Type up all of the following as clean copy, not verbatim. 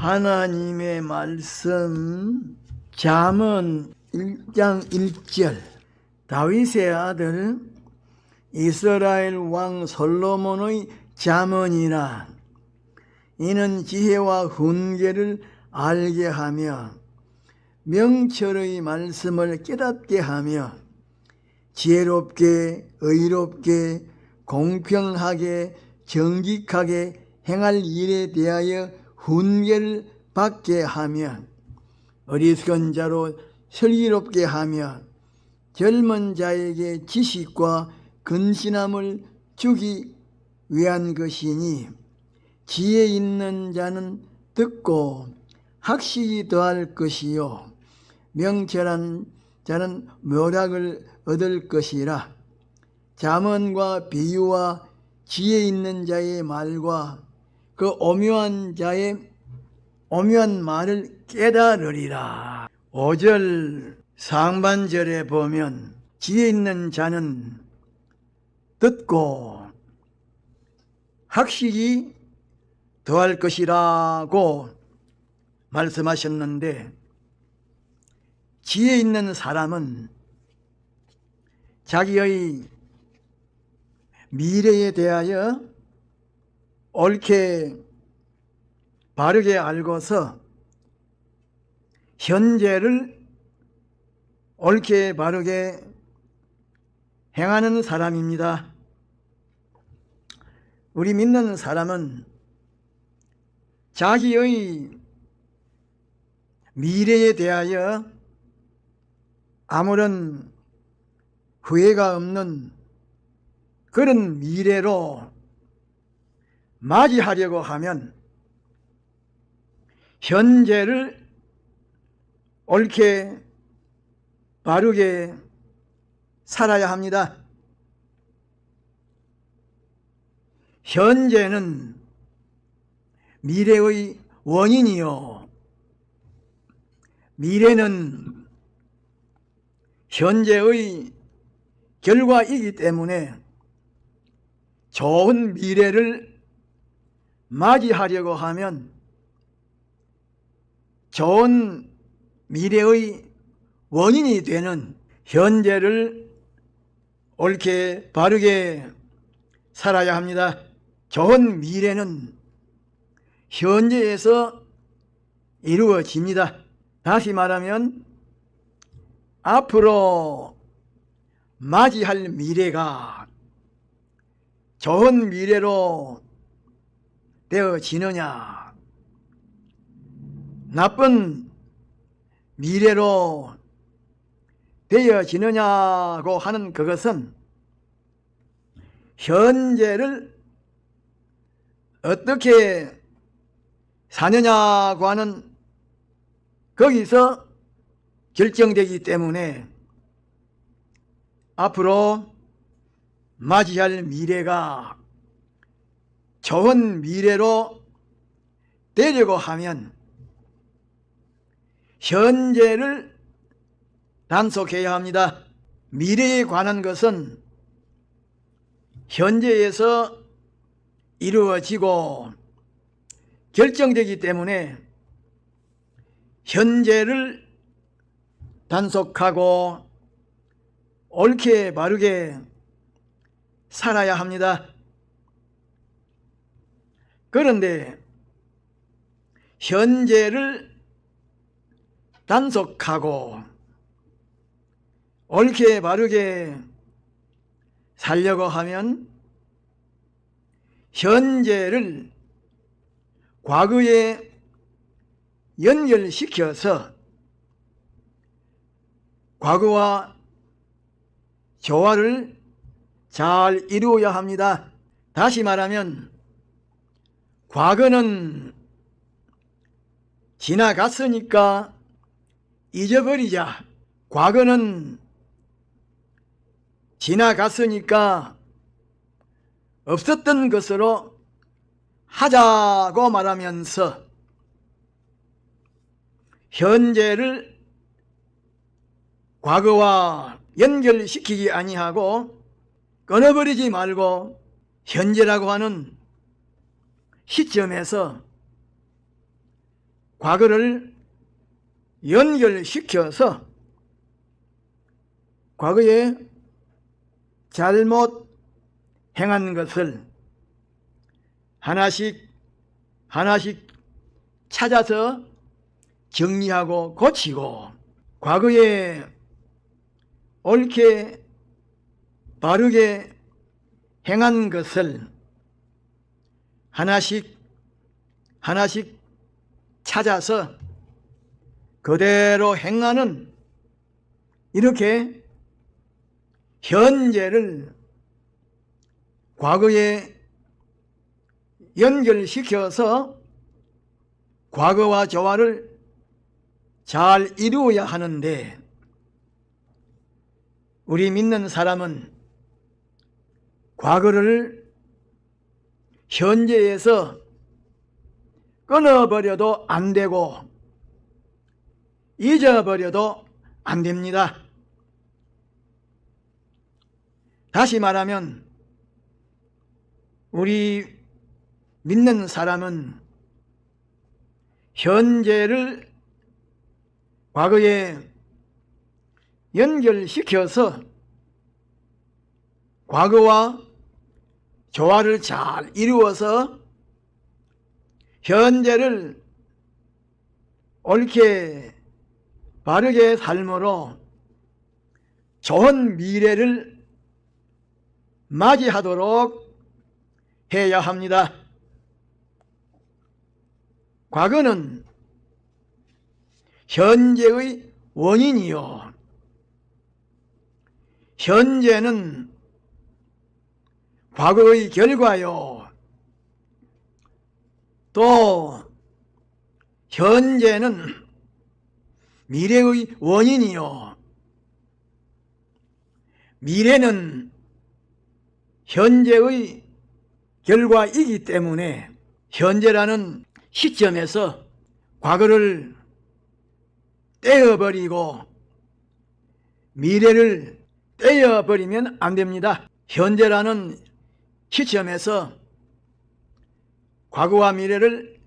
하나님의 말씀 잠언 1장 1절. 다윗의 아들 이스라엘 왕 솔로몬의 잠언이라. 이는 지혜와 훈계를 알게 하며 명철의 말씀을 깨닫게 하며 지혜롭게 의롭게 공평하게 정직하게 행할 일에 대하여 훈계를 받게 하며 어리석은 자로 슬기롭게 하며 젊은 자에게 지식과 근신함을 주기 위한 것이니, 지혜 있는 자는 듣고 학식이 더할 것이요 명철한 자는 묘락을 얻을 것이라. 잠언과 비유와 지혜 있는 자의 말과 그 오묘한 자의 오묘한 말을 깨달으리라. 5절 상반절에 보면 지혜 있는 자는 듣고 학식이 더할 것이라고 말씀하셨는데, 지혜 있는 사람은 자기의 미래에 대하여 옳게 바르게 알고서 현재를 옳게 바르게 행하는 사람입니다. 우리 믿는 사람은 자기의 미래에 대하여 아무런 후회가 없는 그런 미래로 맞이하려고 하면 현재를 옳게 바르게 살아야 합니다. 현재는 미래의 원인이요 미래는 현재의 결과이기 때문에 좋은 미래를 맞이하려고 하면 좋은 미래의 원인이 되는 현재를 옳게 바르게 살아야 합니다. 좋은 미래는 현재에서 이루어집니다. 다시 말하면 앞으로 맞이할 미래가 좋은 미래로 되어지느냐, 나쁜 미래로 되어지느냐고 하는 그것은 현재를 어떻게 사느냐고 하는 거기서 결정되기 때문에 앞으로 맞이할 미래가 좋은 미래로 되려고 하면 현재를 단속해야 합니다. 미래에 관한 것은 현재에서 이루어지고 결정되기 때문에 현재를 단속하고 옳게 바르게 살아야 합니다. 그런데 현재를 단속하고 옳게 바르게 살려고 하면 현재를 과거에 연결시켜서 과거와 조화를 잘 이루어야 합니다. 다시 말하면 과거는 지나갔으니까 잊어버리자. 과거는 지나갔으니까 없었던 것으로 하자고 말하면서 현재를 과거와 연결시키지 아니하고 끊어버리지 말고 현재라고 하는 시점에서 과거를 연결시켜서 과거에 잘못 행한 것을 하나씩 하나씩 찾아서 정리하고 고치고, 과거에 옳게 바르게 행한 것을 하나씩 하나씩 찾아서 그대로 행하는, 이렇게 현재를 과거에 연결시켜서 과거와 조화를 잘 이루어야 하는데, 우리 믿는 사람은 과거를 현재에서 끊어버려도 안 되고 잊어버려도 안 됩니다. 다시 말하면 우리 믿는 사람은 현재를 과거에 연결시켜서 과거와 조화를 잘 이루어서 현재를 옳게 바르게 삶으로 좋은 미래를 맞이하도록 해야 합니다. 과거는 현재의 원인이요, 현재는 과거의 결과요, 또 현재는 미래의 원인이요, 미래는 현재의 결과이기 때문에 현재라는 시점에서 과거를 떼어버리고 미래를 떼어버리면 안 됩니다. 현재라는 시점에서 과거와 미래를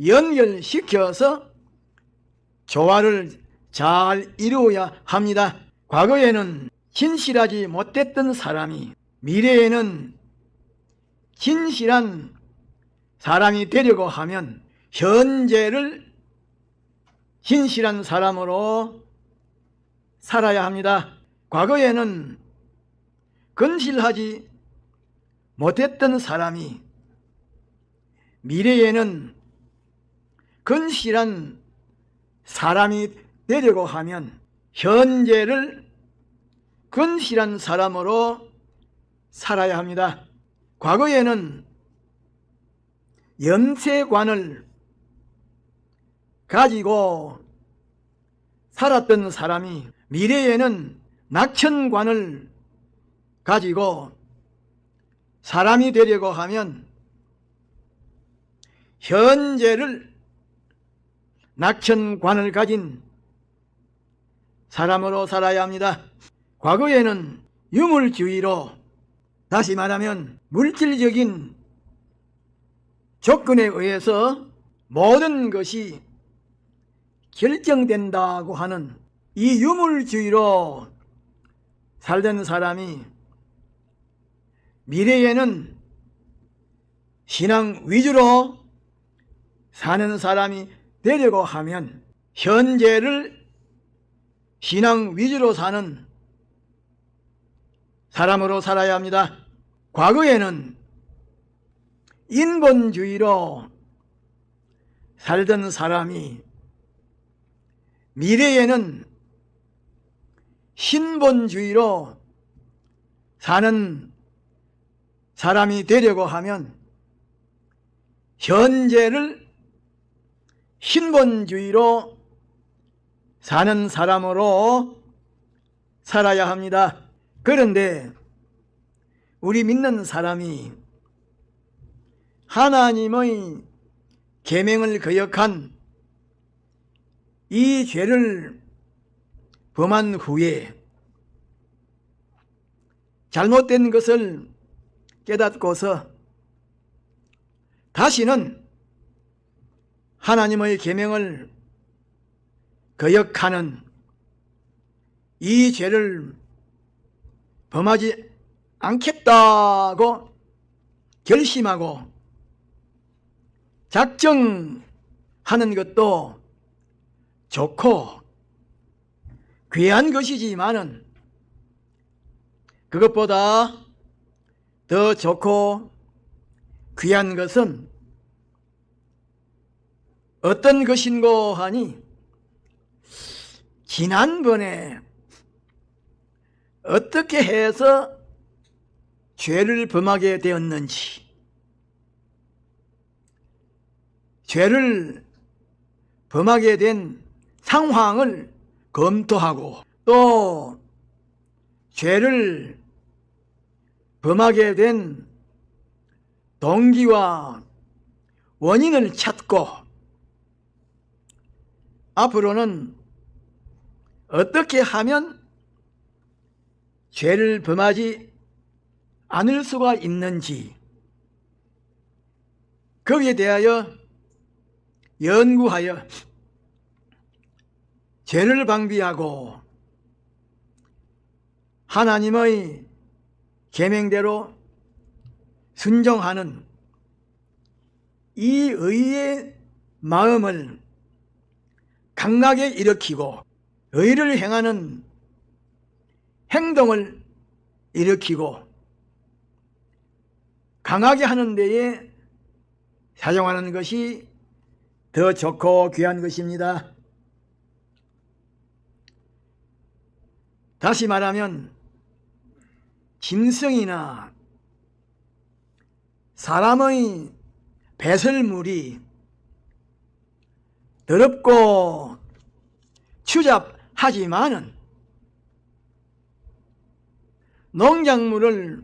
연결시켜서 조화를 잘 이루어야 합니다. 과거에는 진실하지 못했던 사람이 미래에는 진실한 사람이 되려고 하면 현재를 진실한 사람으로 살아야 합니다. 과거에는 건실하지 못했던 사람이 미래에는 건실한 사람이 되려고 하면 현재를 건실한 사람으로 살아야 합니다. 과거에는 염세관을 가지고 살았던 사람이 미래에는 낙천관을 가지고 사람이 되려고 하면 현재를 낙천관을 가진 사람으로 살아야 합니다. 과거에는 유물주의로, 다시 말하면 물질적인 조건에 의해서 모든 것이 결정된다고 하는 이 유물주의로 살던 사람이 미래에는 신앙 위주로 사는 사람이 되려고 하면 현재를 신앙 위주로 사는 사람으로 살아야 합니다. 과거에는 인본주의로 살던 사람이 미래에는 신본주의로 사는 사람이 되려고 하면 현재를 신본주의로 사는 사람으로 살아야 합니다. 그런데 우리 믿는 사람이 하나님의 계명을 거역한 이 죄를 범한 후에 잘못된 것을 깨닫고서 다시는 하나님의 계명을 거역하는 이 죄를 범하지 않겠다고 결심하고 작정하는 것도 좋고 귀한 것이지만은 그것보다 더 좋고 귀한 것은 어떤 것인고 하니 지난번에 어떻게 해서 죄를 범하게 되었는지, 죄를 범하게 된 상황을 검토하고 또 죄를 범하게 된 동기와 원인을 찾고 앞으로는 어떻게 하면 죄를 범하지 않을 수가 있는지 거기에 대하여 연구하여 죄를 방비하고 하나님의 계명대로 순종하는 이 의의 마음을 강하게 일으키고 의를 행하는 행동을 일으키고 강하게 하는 데에 사용하는 것이 더 좋고 귀한 것입니다. 다시 말하면 짐승이나 사람의 배설물이 더럽고 추잡하지만은 농작물을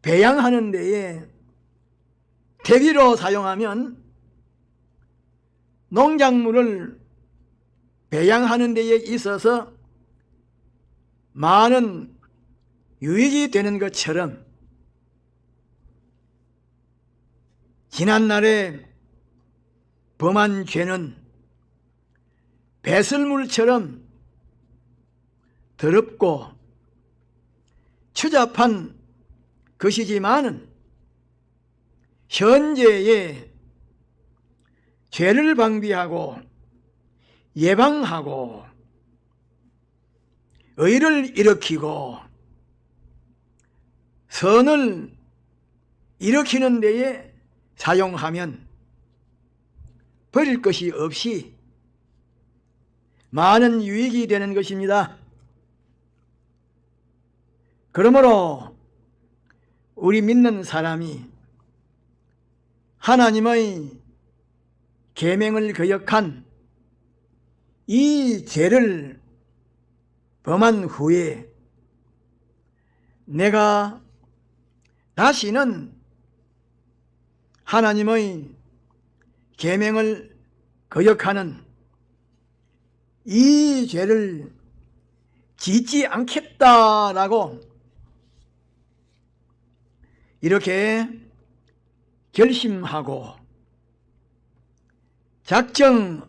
배양하는 데에 퇴비로 사용하면 농작물을 배양하는 데에 있어서 많은 유익이 되는 것처럼 지난날에 범한 죄는 배설물처럼 더럽고 추잡한 것이지만은 현재의 죄를 방비하고 예방하고 의를 일으키고 선을 일으키는 데에 사용하면 버릴 것이 없이 많은 유익이 되는 것입니다. 그러므로 우리 믿는 사람이 하나님의 계명을 거역한 이 죄를 범한 후에 내가 다시는 하나님의 계명을 거역하는 이 죄를 짓지 않겠다라고 이렇게 결심하고 작정하는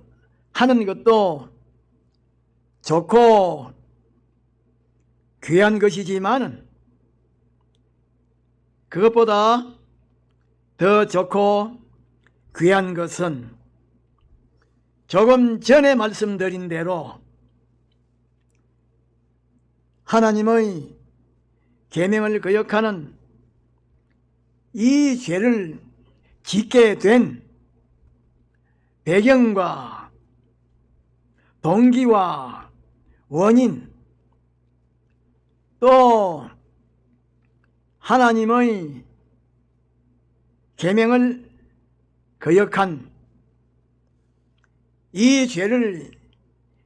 것도 좋고 귀한 것이지만은 그것보다 더 좋고 귀한 것은 조금 전에 말씀드린 대로 하나님의 계명을 거역하는 이 죄를 짓게 된 배경과 동기와 원인, 또 하나님의 계명을 거역한 이 죄를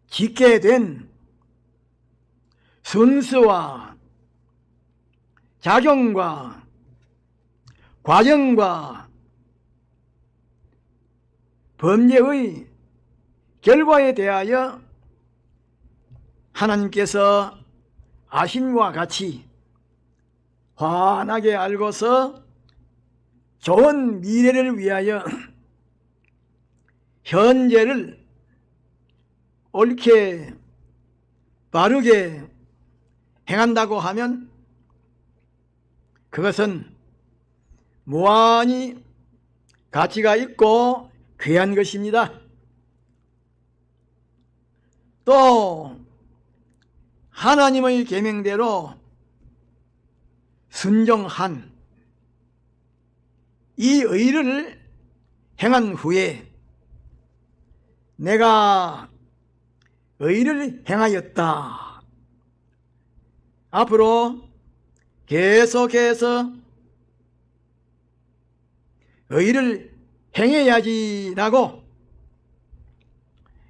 짓게 된 순서와 작용과 과정과 범죄의 결과에 대하여 하나님께서 아심과 같이 환하게 알고서 좋은 미래를 위하여 현재를 옳게 바르게 행한다고 하면 그것은 무한히 가치가 있고 귀한 것입니다. 또 하나님의 계명대로 순종한 이 의를 행한 후에 내가 의를 행하였다. 앞으로 계속해서 의를 행해야지라고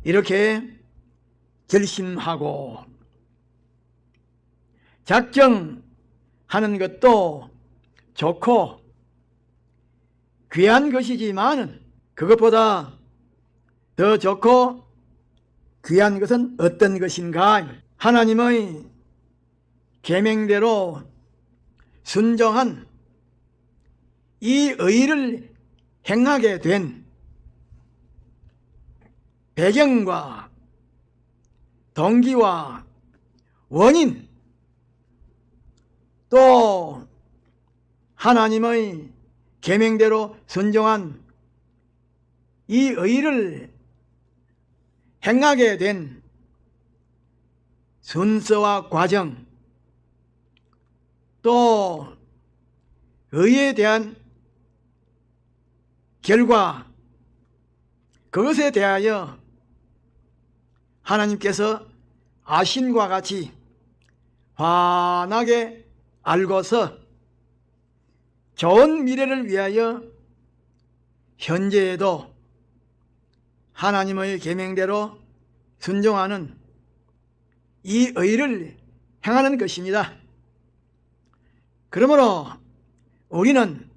이렇게 결심하고 작정하는 것도 좋고 귀한 것이지만 그것보다 더 좋고 귀한 것은 어떤 것인가? 하나님의 계명대로 순종한 이 의를 행하게 된 배경과 동기와 원인, 또 하나님의 계명대로 순종한 이 의를 행하게 된 순서와 과정, 또 의에 대한 결과, 그것에 대하여 하나님께서 아심과 같이 환하게 알고서 좋은 미래를 위하여 현재에도 하나님의 계명대로 순종하는 이 의를 행하는 것입니다. 그러므로 우리는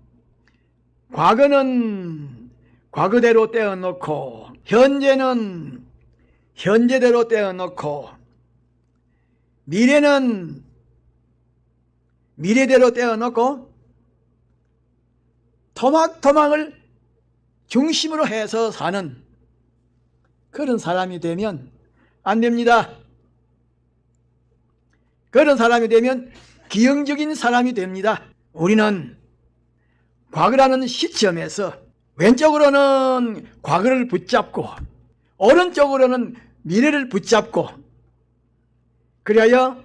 과거는 과거대로 떼어놓고 현재는 현재대로 떼어놓고 미래는 미래대로 떼어놓고 토막토막을 중심으로 해서 사는 그런 사람이 되면 안 됩니다. 그런 사람이 되면 기형적인 사람이 됩니다. 우리는 과거라는 시점에서 왼쪽으로는 과거를 붙잡고 오른쪽으로는 미래를 붙잡고 그리하여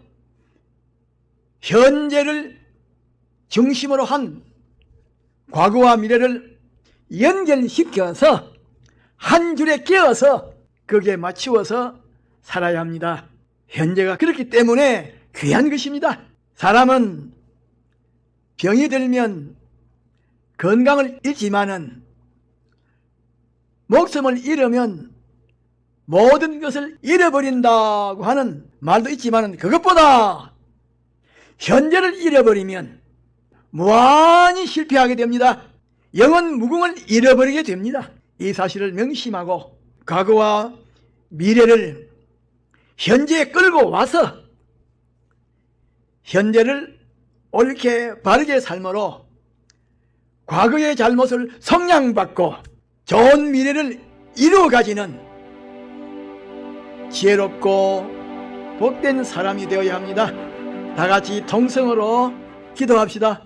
현재를 중심으로 한 과거와 미래를 연결시켜서 한 줄에 끼어서 거기에 맞추어서 살아야 합니다. 현재가 그렇기 때문에 귀한 것입니다. 사람은 병이 들면 건강을 잃지만은 목숨을 잃으면 모든 것을 잃어버린다고 하는 말도 있지만은 그것보다 현재를 잃어버리면 무한히 실패하게 됩니다. 영원 무궁을 잃어버리게 됩니다. 이 사실을 명심하고 과거와 미래를 현재에 끌고 와서 현재를 옳게 바르게 삶으로 과거의 잘못을 성량받고 좋은 미래를 이루어가지는 지혜롭고 복된 사람이 되어야 합니다. 다 같이 통성으로 기도합시다.